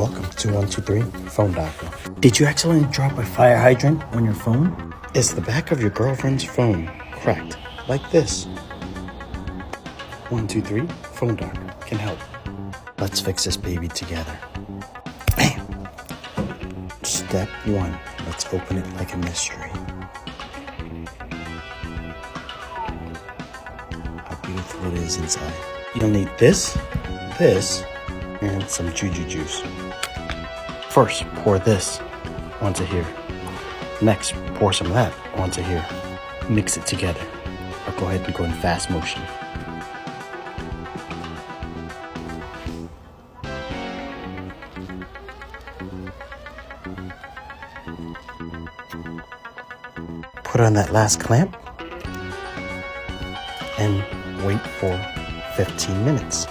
Welcome to 123 Phone Doctor. Did you accidentally drop a fire hydrant on your phone? Is the back of your girlfriend's phone cracked like this? 123 Phone Doctor can help. Let's fix this baby together. Bam! Step 1. Let's open it like a mystery. How beautiful it is inside. You'll need this, and some juju juice. First, pour this onto here. Next, pour some of that onto here. Mix it together. I'll go ahead and go in fast motion. Put on that last clamp and wait for 15 minutes.